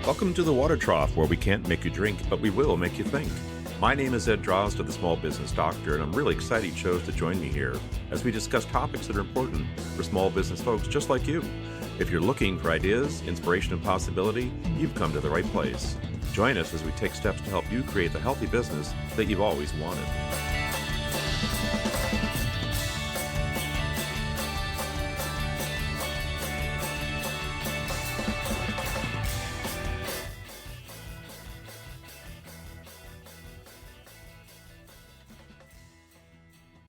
Welcome to the Water Trough, where we can't make you drink, but we will make you think. My name is Ed Drozd of the Small Business Doctor, and I'm really excited you chose to join me here as we discuss topics that are important for small business folks just like you. If you're looking for ideas, inspiration, and possibility, you've come to the right place. Join us as we take steps to help you create the healthy business that you've always wanted.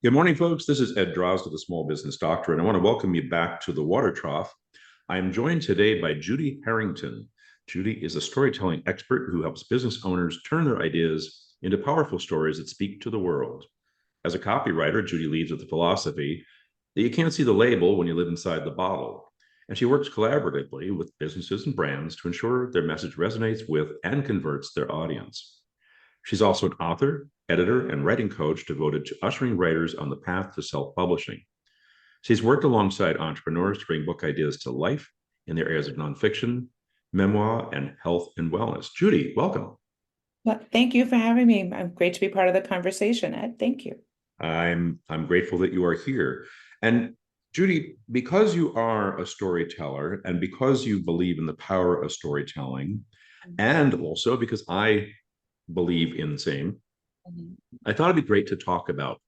Good morning, folks. This is Ed Drozd of the Small Business Doctor, and I want to welcome you back to the Water Trough. I am joined today by Judi Harrington. Judi is a storytelling expert who helps business owners turn their ideas into powerful stories that speak to the world. As a copywriter, Judi leads with the philosophy that you can't see the label when you live inside the bottle. And she works collaboratively with businesses and brands to ensure their message resonates with and converts their audience. She's also an author, editor, and writing coach devoted to ushering writers on the path to self-publishing. She's worked alongside entrepreneurs to bring book ideas to life in the areas of nonfiction, memoir, and health and wellness. Judi, welcome. Well, thank you for having me. I'm great to be part of the conversation, Ed. Thank you. I'm grateful that you are here. And Judi, because you are a storyteller and because you believe in the power of storytelling, and also because I believe in the same, I thought it'd be great to talk about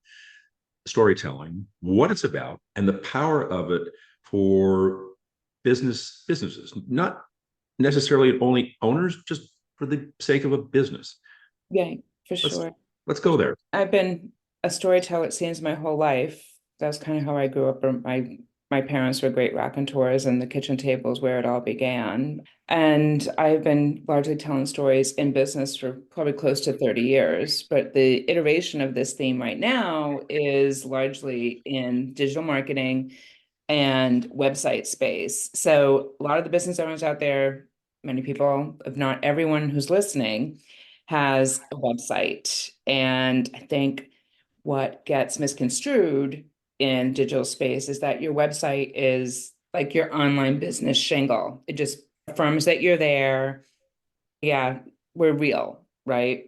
storytelling, what it's about, and the power of it for businesses, not necessarily only owners, just for the sake of a business. Yeah, for sure. Let's go there. I've been a storyteller, it seems, my whole life. That's kind of how I grew up. My parents were great raconteurs, and the kitchen table is where it all began. And I've been largely telling stories in business for probably close to 30 years. But the iteration of this theme right now is largely in digital marketing and website space. So a lot of the business owners out there, many people, if not everyone who's listening, has a website. And I think what gets misconstrued in digital space is that your website is like your online business shingle. It just affirms that you're there. Yeah, we're real, right?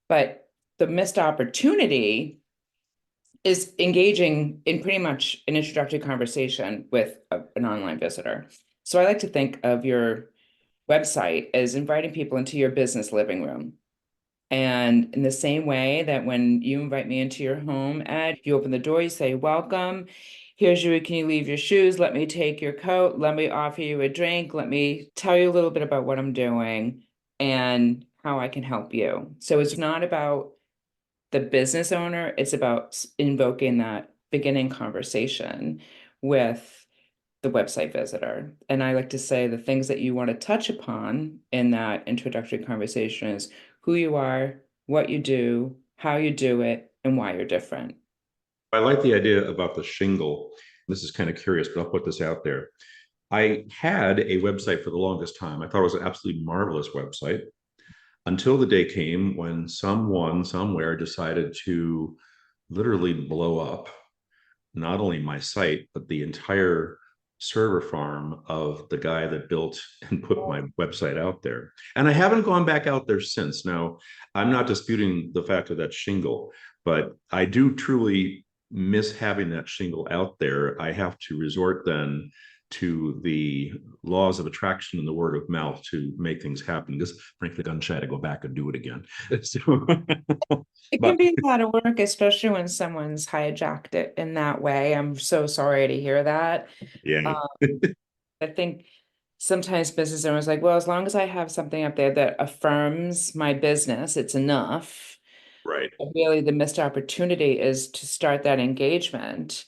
But the missed opportunity is engaging in pretty much an introductory conversation with an online visitor. So I like to think of your website as inviting people into your business living room. And in the same way that when you invite me into your home, Ed, you open the door, you say, welcome. Here's your, can you leave your shoes? Let me take your coat. Let me offer you a drink. Let me tell you a little bit about what I'm doing and how I can help you. So it's not about the business owner, it's about invoking that beginning conversation with the website visitor. And I like to say the things that you want to touch upon in that introductory conversation is who you are, what you do, how you do it, and why you're different. I like the idea about the shingle. This is kind of curious, but I'll put this out there. I had a website for the longest time. I thought it was an absolutely marvelous website until the day came when someone somewhere decided to literally blow up not only my site, but the entire server farm of the guy that built and put my website out there. And I haven't gone back out there since. Now, I'm not disputing the fact of that shingle, but I do truly miss having that shingle out there. I have to resort then to the laws of attraction and the word of mouth to make things happen, because frankly, I'm shy to go back and do it again. So, it can be a lot of work, especially when someone's hijacked it in that way. I'm so sorry to hear that. Yeah. I think sometimes business owners are like, well, as long as I have something up there that affirms my business, it's enough. Right. But really, the missed opportunity is to start that engagement.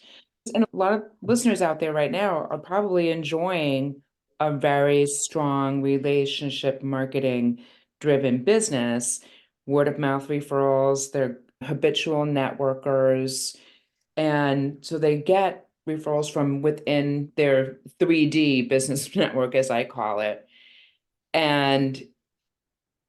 And a lot of listeners out there right now are probably enjoying a very strong relationship marketing driven business, word of mouth referrals, they're habitual networkers. And so they get referrals from within their 3D business network, as I call it. And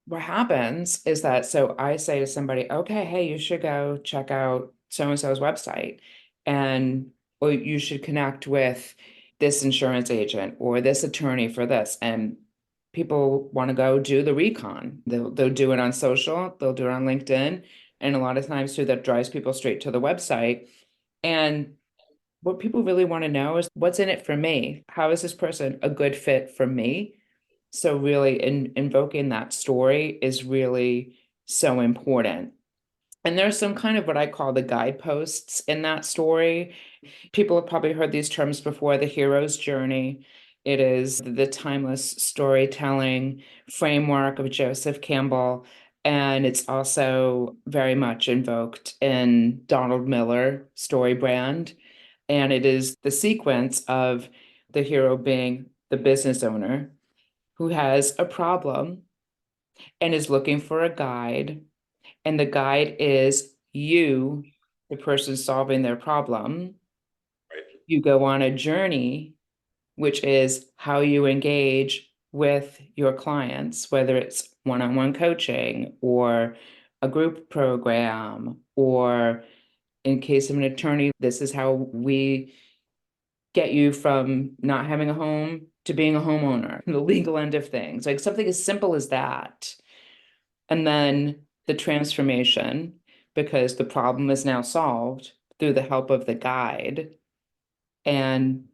what happens is that, so I say to somebody, okay, hey, you should go check out so-and-so's website, and or you should connect with this insurance agent or this attorney for this. And people want to go do the recon. They'll do it on social, they'll do it on LinkedIn, and a lot of times too, that drives people straight to the website. And what people really want to know is what's in it for me? How is this person a good fit for me? So really invoking that story is really so important. And there's some kind of what I call the guideposts in that story. People have probably heard these terms before, the hero's journey. It is the timeless storytelling framework of Joseph Campbell. And it's also very much invoked in Donald Miller story brand. And it is the sequence of the hero being the business owner who has a problem and is looking for a guide. And the guide is you, the person solving their problem. Right. You go on a journey, which is how you engage with your clients, whether it's one-on-one coaching or a group program, or in case of an attorney, this is how we get you from not having a home to being a homeowner, the legal end of things, like something as simple as that. And then the transformation, because the problem is now solved through the help of the guide. And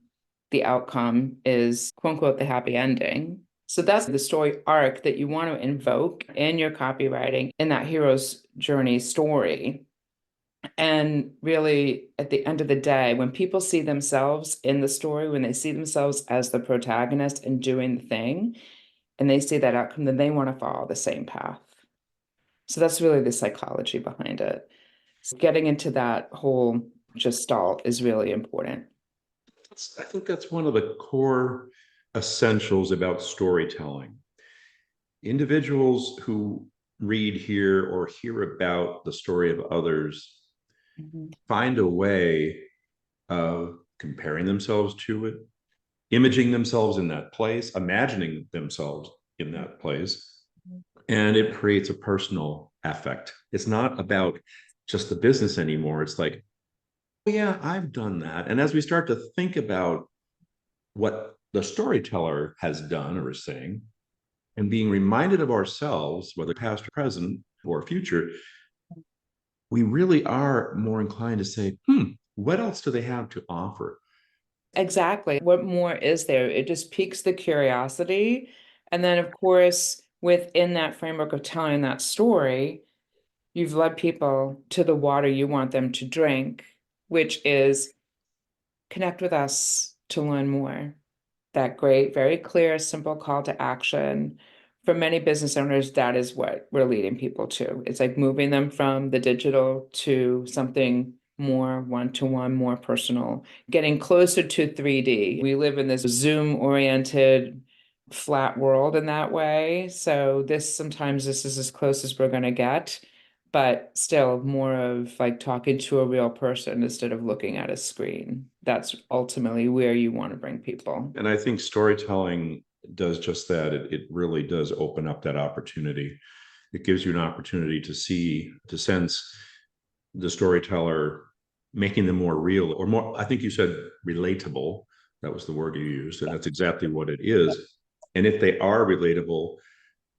the outcome is, quote unquote, the happy ending. So that's the story arc that you want to invoke in your copywriting in that hero's journey story. And really, at the end of the day, when people see themselves in the story, when they see themselves as the protagonist and doing the thing, and they see that outcome, then they want to follow the same path. So that's really the psychology behind it. So getting into that whole gestalt is really important. I think that's one of the core essentials about storytelling. Individuals who read here or hear about the story of others Mhm. find a way of comparing themselves to it, imaging themselves in that place, imagining themselves in that place, and it creates a personal affect. It's not about just the business anymore. It's like, oh, yeah, I've done that. And as we start to think about what the storyteller has done or is saying, and being reminded of ourselves, whether past or present or future, we really are more inclined to say, what else do they have to offer? Exactly. What more is there? It just piques the curiosity. And then, of course, within that framework of telling that story, you've led people to the water you want them to drink, which is connect with us to learn more. That great, very clear, simple call to action. For many business owners, that is what we're leading people to. It's like moving them from the digital to something more one-to-one, more personal, getting closer to 3D. We live in this Zoom-oriented flat world in that way. So sometimes this is as close as we're going to get, but still more of like talking to a real person instead of looking at a screen. That's ultimately where you want to bring people. And I think storytelling does just that. It really does open up that opportunity. It gives you an opportunity to see, to sense the storyteller making them more real or more, I think you said relatable. That was the word you used. And that's exactly what it is. And if they are relatable,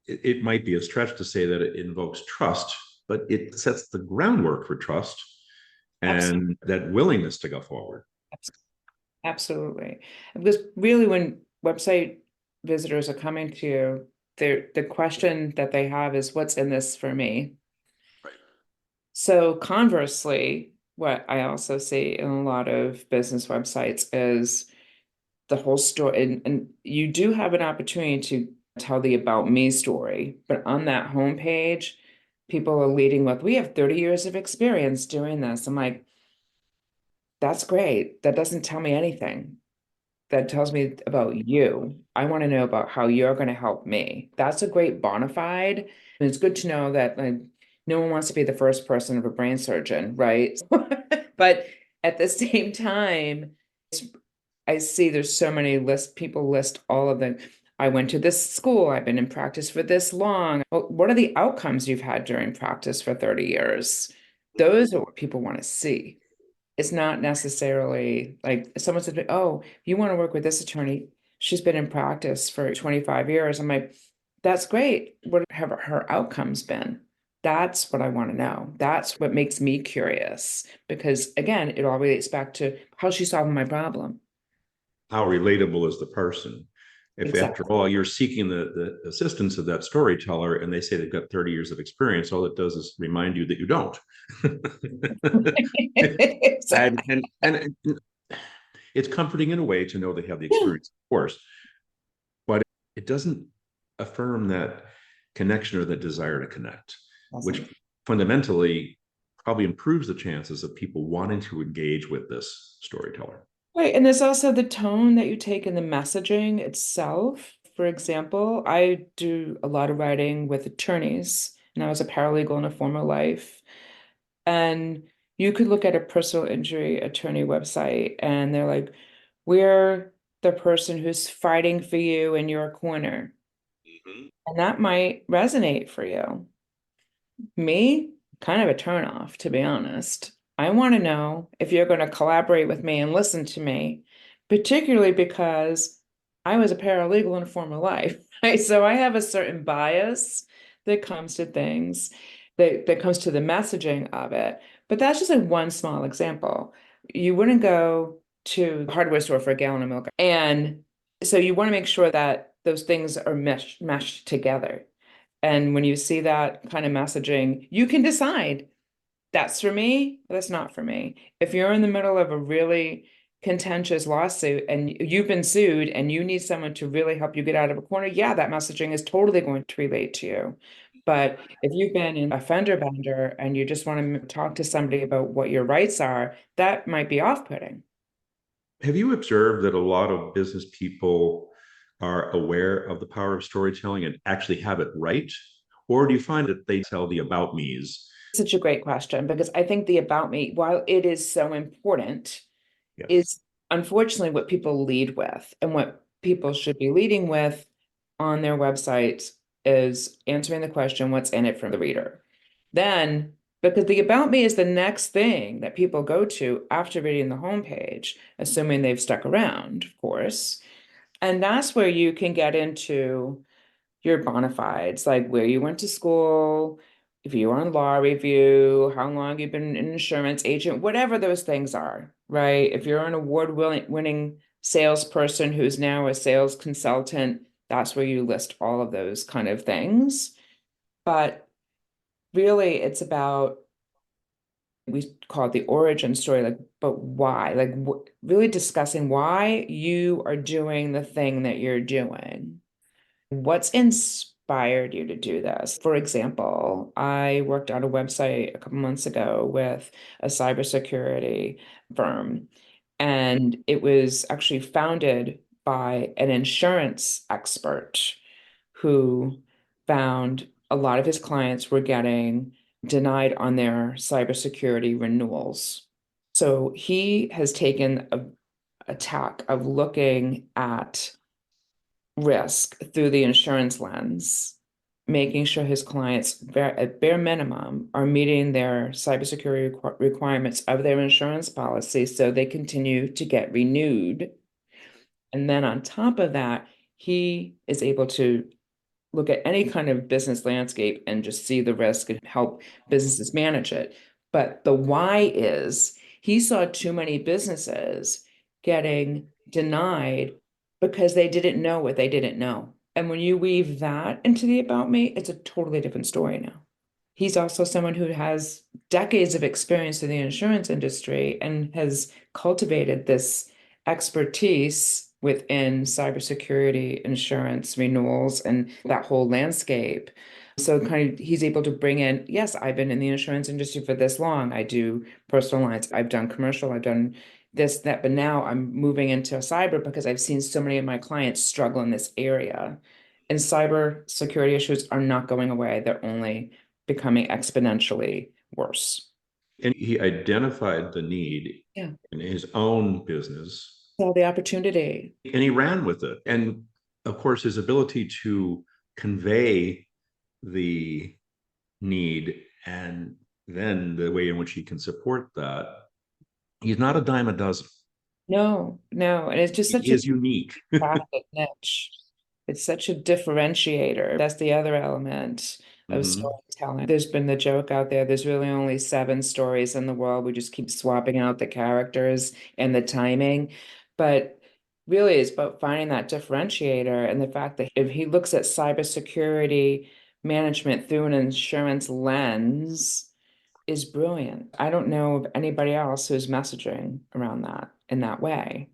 it might be a stretch to say that it invokes trust, but it sets the groundwork for trust Absolutely. and that willingness to go forward. Absolutely. Because really, when website visitors are coming to you, the question that they have is, what's in this for me? Right. So conversely, what I also see in a lot of business websites is the whole story. And you do have an opportunity to tell the about me story, but on that homepage, people are leading with, we have 30 years of experience doing this. I'm like, that's great. That doesn't tell me anything. That tells me about you. I want to know about how you're going to help me. That's a great bona fide. And it's good to know that like no one wants to be the first person of a brain surgeon, right? But at the same time, I see there's so many people list all of them. I went to this school, I've been in practice for this long. Well, what are the outcomes you've had during practice for 30 years? Those are what people want to see. It's not necessarily like someone said, oh, you want to work with this attorney, she's been in practice for 25 years. I'm like, that's great. What have her outcomes been? That's what I want to know. That's what makes me curious because, again, it all relates back to how she's solving my problem. How relatable is the person? If after Exactly. all you're seeking the assistance of that storyteller and they say they've got 30 years of experience, all it does is remind you that you don't. and, Exactly. and it's comforting in a way to know they have the Yeah. experience, of course, but it doesn't affirm that connection or that desire to connect, which Awesome. fundamentally probably improves the chances of people wanting to engage with this storyteller. Right. And there's also the tone that you take in the messaging itself. For example, I do a lot of writing with attorneys, and I was a paralegal in a former life. And you could look at a personal injury attorney website, and they're like, we're the person who's fighting for you in your corner. Mm-hmm. And that might resonate for you. Me, kind of a turnoff, to be honest. I want to know if you're going to collaborate with me and listen to me, particularly because I was a paralegal in a former life, right? So I have a certain bias that comes to things, that comes to the messaging of it. But that's just like one small example. You wouldn't go to a hardware store for a gallon of milk. And so you want to make sure that those things are meshed together. And when you see that kind of messaging, you can decide that's for me, that's not for me. If you're in the middle of a really contentious lawsuit and you've been sued and you need someone to really help you get out of a corner, yeah, that messaging is totally going to relate to you. But if you've been in a fender bender and you just want to talk to somebody about what your rights are, that might be off-putting. Have you observed that a lot of business people are aware of the power of storytelling and actually have it right? Or do you find that they tell the about me's? Such a great question because I think the about me, while it is so important, Yes. is unfortunately what people lead with. And what people should be leading with on their websites is answering the question, what's in it for the reader? Then, because the about me is the next thing that people go to after reading the homepage, assuming they've stuck around, of course. And that's where you can get into your bona fides, like where you went to school, if you were on law review, how long you've been an insurance agent, whatever those things are, right? If you're an award-winning salesperson who's now a sales consultant, that's where you list all of those kind of things. But really, it's about, we call it the origin story, like, but why? Like, really discussing why you are doing the thing that you're doing. What's inspired you to do this? For example, I worked on a website a couple months ago with a cybersecurity firm, and it was actually founded by an insurance expert who found a lot of his clients were getting denied on their cybersecurity renewals. So he has taken a tack of looking at risk through the insurance lens, making sure his clients, at bare minimum, are meeting their cybersecurity requirements of their insurance policy so they continue to get renewed. And then on top of that, he is able to look at any kind of business landscape and just see the risk and help businesses manage it. But the why is he saw too many businesses getting denied because they didn't know what they didn't know. And when you weave that into the about me, it's a totally different story now. He's also someone who has decades of experience in the insurance industry and has cultivated this expertise within cybersecurity, insurance, renewals, and that whole landscape. So kind of he's able to bring in, yes, I've been in the insurance industry for this long. I do personal lines, I've done commercial, I've done this, that, but now I'm moving into cyber because I've seen so many of my clients struggle in this area. And cyber security issues are not going away. They're only becoming exponentially worse. And he identified the need Yeah. in his own business So the opportunity. and he ran with it. And of course, his ability to convey the need and then the way in which he can support that, he's not a dime a dozen. No, no. And it's just such He a is unique. crafted niche. It's such a differentiator. That's the other element of Hmm. storytelling. There's been the joke out there, there's really only seven stories in the world. We just keep swapping out the characters and the timing. But really, it's about finding that differentiator and the fact that if he looks at cybersecurity management through an insurance lens, is brilliant. I don't know of anybody else who's messaging around that in that way.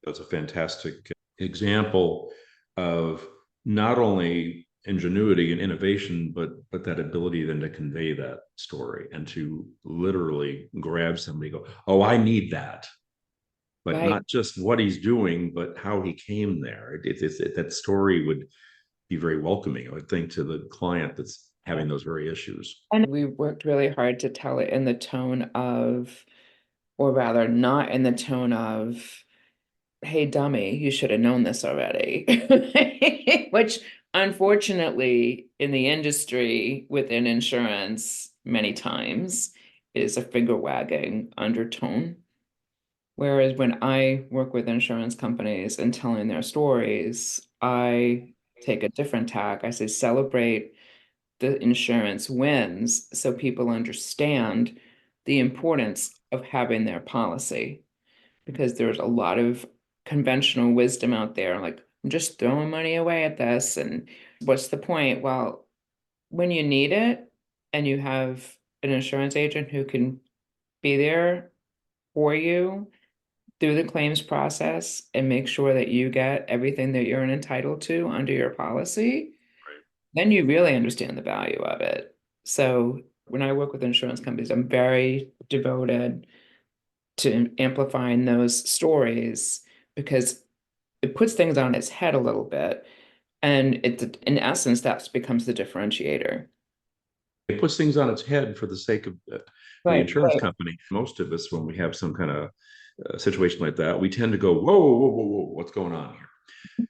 That's a fantastic example of not only ingenuity and innovation, but that ability then to convey that story and to literally grab somebody, and go, oh, I need that, but Right. not just what he's doing, but how he came there. That story would be very welcoming, I would think, to the client that's having those very issues. And we worked really hard to tell it in the tone of, or rather, not in the tone of, hey, dummy, you should have known this already. Which, unfortunately, in the industry within insurance, many times is a finger wagging undertone. Whereas when I work with insurance companies and telling their stories, I take a different tack. I say, celebrate the insurance wins so people understand the importance of having their policy, because there's a lot of conventional wisdom out there like, I'm just throwing money away at this, and what's the point? Well, when you need it and you have an insurance agent who can be there for you through the claims process and make sure that you get everything that you're entitled to under your policy, then you really understand the value of it. So when I work with insurance companies, I'm very devoted to amplifying those stories because it puts things on its head a little bit. And it, in essence, that becomes the differentiator. It puts things on its head for the sake of the Right, insurance company. Most of us, when we have some kind of situation like that, we tend to go, whoa, whoa, whoa, whoa, what's going on here?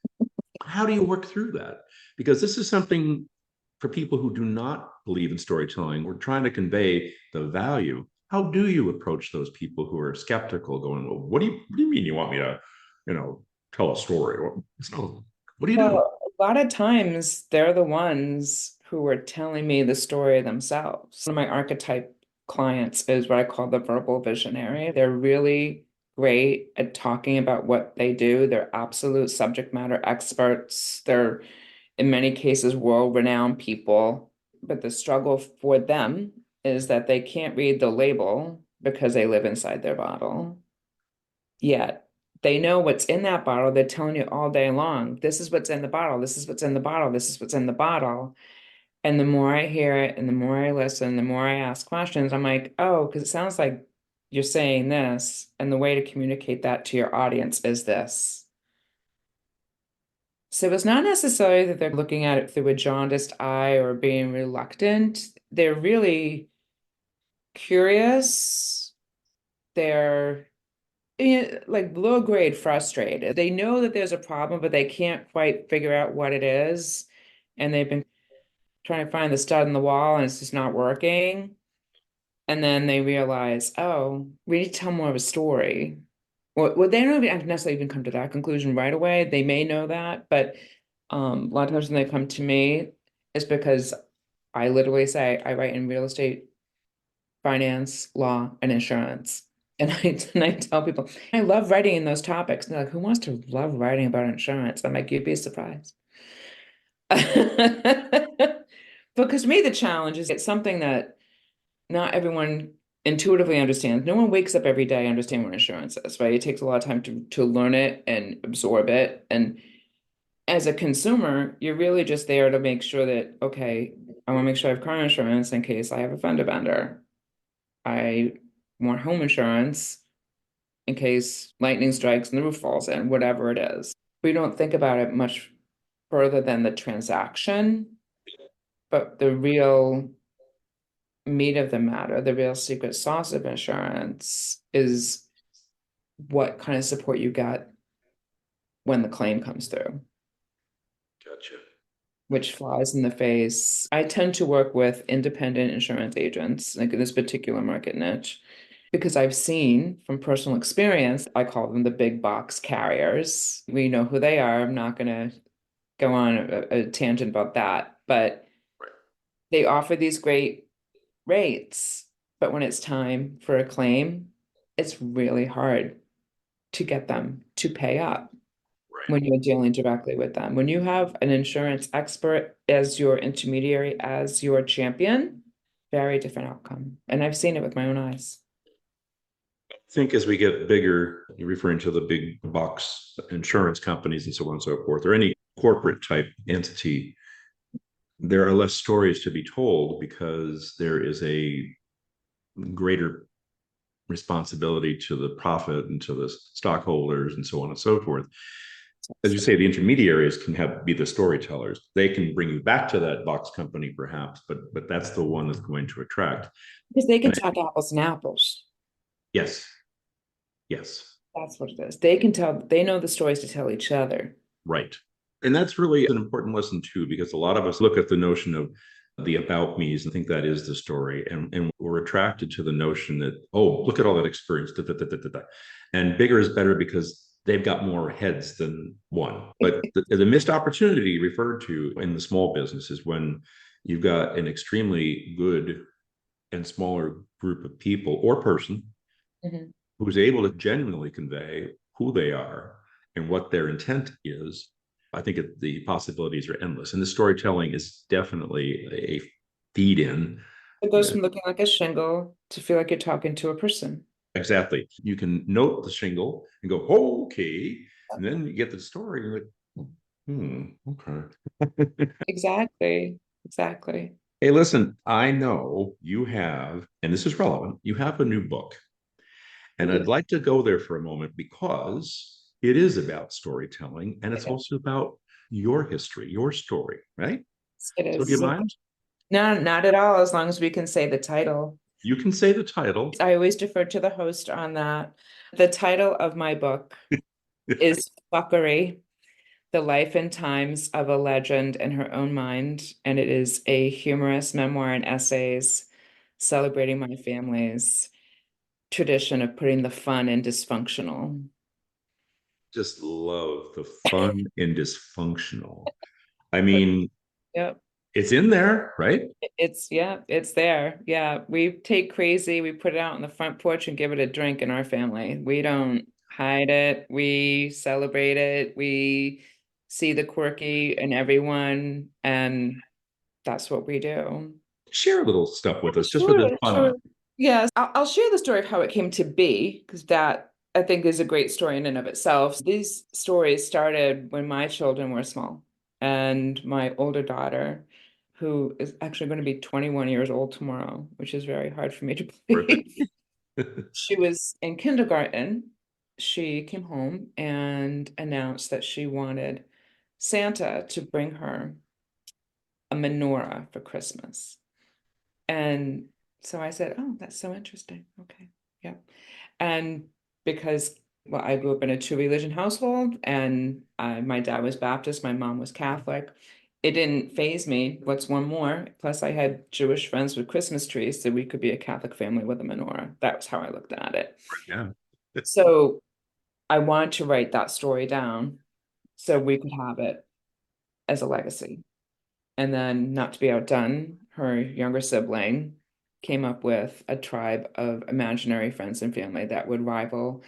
How do you work through that? Because this is something for people who do not believe in storytelling. We're trying to convey the value. How do you approach those people who are skeptical, going, well, what do you mean you want me to, you know, tell a story? Or, what do you do? well, a lot of times they're the ones who are telling me the story themselves. One of my archetype clients is what I call the verbal visionary. They're really great at talking about what they do. They're absolute subject matter experts. They're, in many cases, world-renowned people. But the struggle for them is that they can't read the label because they live inside their bottle. Yet they know what's in that bottle. They're telling you all day long, this is what's in the bottle, this is what's in the bottle, this is what's in the bottle. And the more I hear it and the more I listen, the more I ask questions, I'm like, oh, because it sounds like you're saying this, and the way to communicate that to your audience is this. So it's not necessarily that they're looking at it through a jaundiced eye or being reluctant. They're really curious. They're like low grade frustrated. They know that there's a problem, but they can't quite figure out what it is. And they've been trying to find the stud in the wall and it's just not working. And then they realize, oh, we need to tell more of a story. Well, they don't even necessarily even come to that conclusion right away. They may know that, but a lot of times when they come to me, it's because I literally say I write in real estate, finance, law, and insurance. And I tell people, I love writing in those topics. And they're like, who wants to love writing about insurance? I'm like, you'd be surprised. Because to me, the challenge is it's something that not everyone intuitively understands. No one wakes up every day understanding what insurance is, right? It takes a lot of time to learn it and absorb it. And as a consumer, you're really just there to make sure that, okay, I want to make sure I have car insurance in case I have a fender bender. I want home insurance in case lightning strikes and the roof falls in, whatever it is. We don't think about it much further than the transaction, but the real meat of the matter, the real secret sauce of insurance is what kind of support you get when the claim comes through, Gotcha. which flies in the face. I tend to work with independent insurance agents, like in this particular market niche. because I've seen from personal experience, I call them the big box carriers. We know who they are. I'm not going to go on a tangent about that, but they offer these great rates. But when it's time for a claim, it's really hard to get them to pay up Right. when you're dealing directly with them. When you have an insurance expert as your intermediary, as your champion, very different outcome. And I've seen it with my own eyes. I think as we get bigger, you're referring to the big box insurance companies and so on and so forth, or any corporate type entity, there are less stories to be told because there is a greater responsibility to the profit and to the stockholders and so on and so forth. As you say, the intermediaries can be the storytellers. They can bring you back to that box company, perhaps, but that's the one that's going to attract. Because they can And talk apples and apples. yes, yes, That's what it is. They can tell, they know the stories to tell each other. right. And that's really an important lesson too, because a lot of us look at the notion of the about me's and think that is the story. And we're attracted to the notion that, oh, look at all that experience. Da, da, da, da, da, da. And bigger is better because they've got more heads than one. But the missed opportunity referred to in the small business is when you've got an extremely good and smaller group of people or person Mhm. who's able to genuinely convey who they are and what their intent is. I think the possibilities are endless. And the storytelling is definitely a feed in. It goes from looking like a shingle to feel like you're talking to a person. Exactly. You can note the shingle and go, oh, okay. And then you get the story, and you're like, okay. Exactly. Exactly. Hey, listen, I know you have, and this is relevant, you have a new book. And I'd like to go there for a moment because it is about storytelling and it's It also about your history, your story, right? So do you is. mind? No, not at all, as long as we can say the title. You can say the title. I always defer to the host on that. The title of my book is Fuckery, The Life and Times of a Legend in Her Own Mind. And it is a humorous memoir and essays celebrating my family's tradition of putting the fun in dysfunctional. Just love the fun and dysfunctional. I mean, Yep. it's in there, right? Yeah, it's there. Yeah, we take crazy, we put it out on the front porch and give it a drink in our family. We don't hide it. We celebrate it. We see the quirky in everyone, and that's what we do. Share a little stuff with us just for this Sure, fun. sure. Yes, I'll share the story of how it came to be, because that I think is a great story in and of itself. These stories started when my children were small, and my older daughter, who is actually going to be 21 years old tomorrow, which is very hard for me to Terrific. believe. She was in kindergarten. She came home and announced that she wanted Santa to bring her a menorah for Christmas. And so I said, "Oh, that's so interesting. Okay. Yeah." And because, well, I grew up in a two religion household and my dad was Baptist, my mom was Catholic. It didn't phase me. What's one more? Plus, I had Jewish friends with Christmas trees, so we could be a Catholic family with a menorah. That was how I looked at it. Yeah. So I wanted to write that story down so we could have it as a legacy. And then, not to be outdone, her younger sibling came up with a tribe of imaginary friends and family that would rival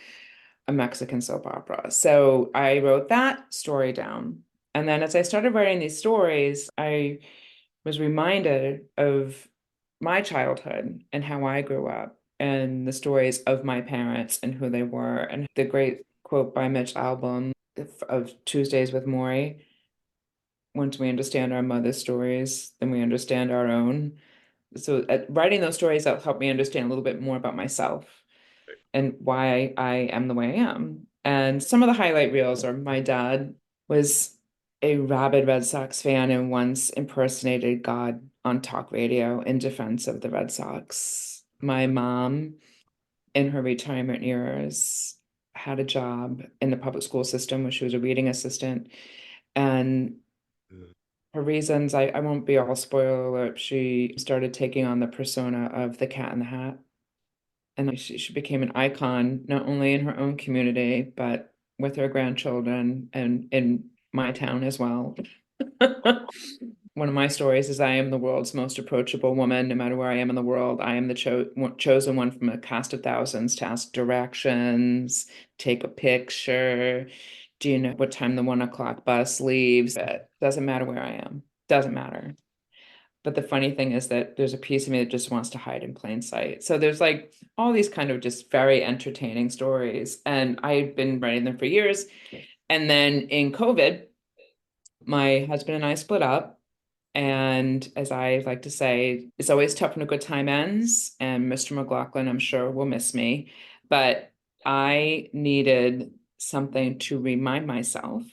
a Mexican soap opera. So I wrote that story down. And then as I started writing these stories, I was reminded of my childhood and how I grew up and the stories of my parents and who they were. And the great quote by Mitch Albom of Tuesdays with Maury, once we understand our mother's stories, then we understand our own. So writing those stories helped me understand a little bit more about myself and why I am the way I am. And some of the highlight reels are my dad was a rabid Red Sox fan and once impersonated God on talk radio in defense of the Red Sox. My mom, in her retirement years, had a job in the public school system where she was a reading assistant. And for reasons I won't be all spoiler alert, she started taking on the persona of the Cat in the Hat. And she became an icon, not only in her own community, but with her grandchildren and in my town as well. One of my stories is I am the world's most approachable woman. No matter where I am in the world, I am the chosen one from a cast of thousands to ask directions, take a picture. Do you know what time the 1 o'clock bus leaves? It doesn't matter where I am. Doesn't matter. But the funny thing is that there's a piece of me that just wants to hide in plain sight. So there's like all these kind of just very entertaining stories. And I've been writing them for years. And then in COVID, my husband and I split up. And as I like to say, it's always tough when a good time ends. And Mr. McLaughlin, I'm sure, will miss me. But I needed something to remind myself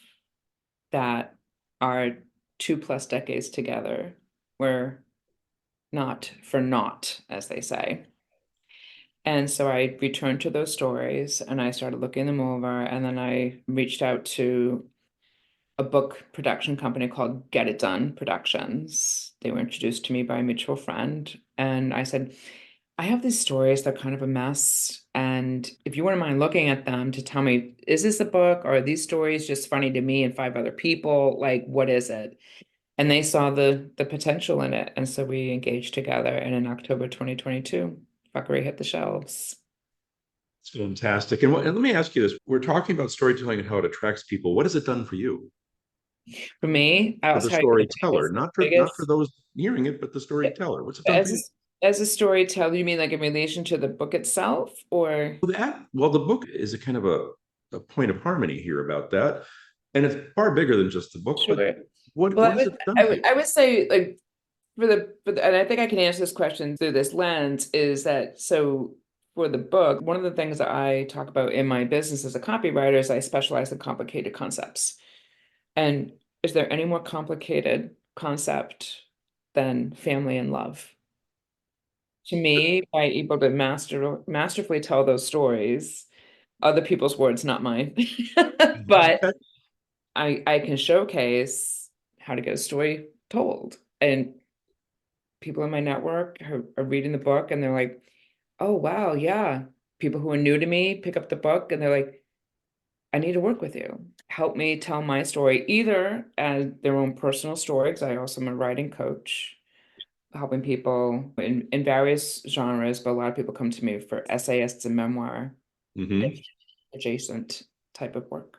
that our 2+ decades together were not for naught, as they say. And so I returned to those stories and I started looking them over. And then I reached out to a book production company called Get It Done Productions. They were introduced to me by a mutual friend. And I said, I have these stories, they're kind of a mess. And if you wouldn't mind looking at them to tell me, is this a book or are these stories just funny to me and 5 other people? Like, what is it? And they saw the potential in it. And so we engaged together. And in October 2022, Fuckery hit the shelves. It's fantastic. And let me ask you this. We're talking about storytelling and how it attracts people. What has it done for you? For me, For I'll the tell you storyteller, not for biggest those hearing it, but the storyteller. What's it done for you? as a storyteller, you mean like in relation to the book itself or Well, the book is a kind of a point of harmony here about that. And it's far bigger than just the book, but sure. what, Well, what has it done I for would you? I would say like and I think I can answer this question through this lens is that so for the book, one of the things that I talk about in my business as a copywriter is I specialize in complicated concepts. And is there any more complicated concept than family and love? To me, by able to masterfully tell those stories, other people's words, not mine. But Okay. I can showcase how to get a story told. And people in my network are reading the book and they're like, oh wow, yeah. People who are new to me pick up the book and they're like, I need to work with you. Help me tell my story, either as their own personal story, because I also am a writing coach, helping people in various genres, but a lot of people come to me for essayists and memoir Hmm. adjacent type of work.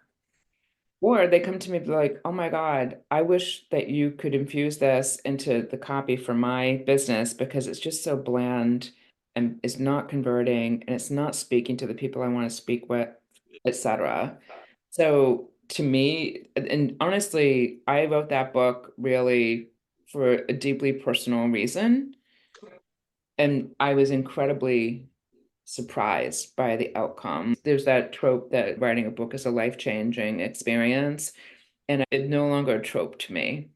Or they come to me like, oh my God, I wish that you could infuse this into the copy for my business because it's just so bland and it's not converting and it's not speaking to the people I want to speak with, etc. So to me, and honestly, I wrote that book really for a deeply personal reason. And I was incredibly surprised by the outcome. There's that trope that writing a book is a life-changing experience. And it's no longer a trope to me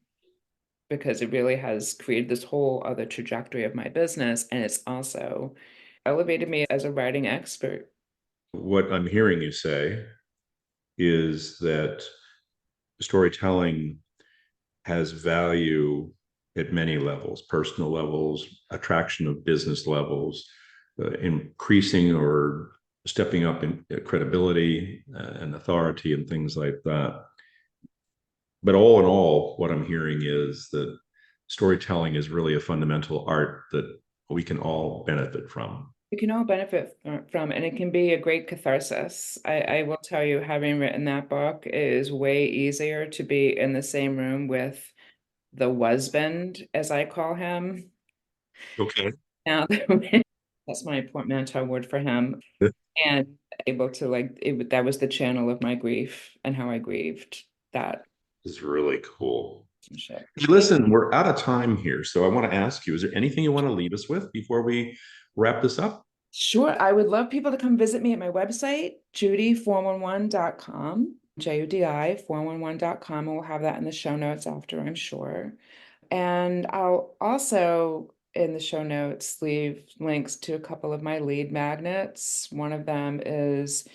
because it really has created this whole other trajectory of my business. And it's also elevated me as a writing expert. What I'm hearing you say is that storytelling has value at many levels, personal levels, attraction of business levels, increasing or stepping up in credibility and authority and things like that. But all in all, what I'm hearing is that storytelling is really a fundamental art that we can all benefit from. We can all benefit from, and it can be a great catharsis. I will tell you, having written that book, it is way easier to be in the same room with the husband, as I call him. Okay. Now, that's my portmanteau word for him. And able to like that was the channel of my grief and how I grieved that Is really cool. relationship. Hey, listen, we're out of time here. So I want to ask you, is there anything you want to leave us with before we wrap this up? Sure, I would love people to come visit me at my website, Judi411.com, Judi411.com, and we'll have that in the show notes after, I'm sure. And I'll also in the show notes leave links to a couple of my lead magnets. One of them is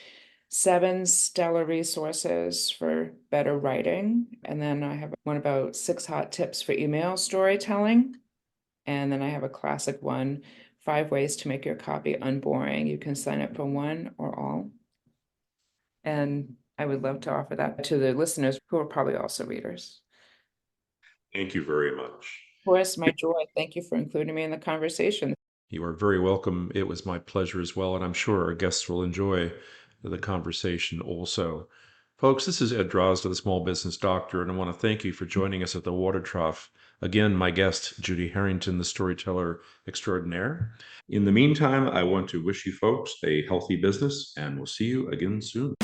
7 stellar resources for better writing. And then I have one about 6 hot tips for email storytelling. And then I have a classic one 5 ways to make your copy unboring. You can sign up for one or all. And I would love to offer that to the listeners who are probably also readers. Thank you very much. Of course, my joy. Thank you for including me in the conversation. You are very welcome. It was my pleasure as well, and I'm sure our guests will enjoy the conversation also. Folks, this is Ed Drozda, the Small Business Doctor, and I want to thank you for joining us at the Water Trough. Again, my guest, Judi Harrington, the storyteller extraordinaire. In the meantime, I want to wish you folks a healthy business, and we'll see you again soon.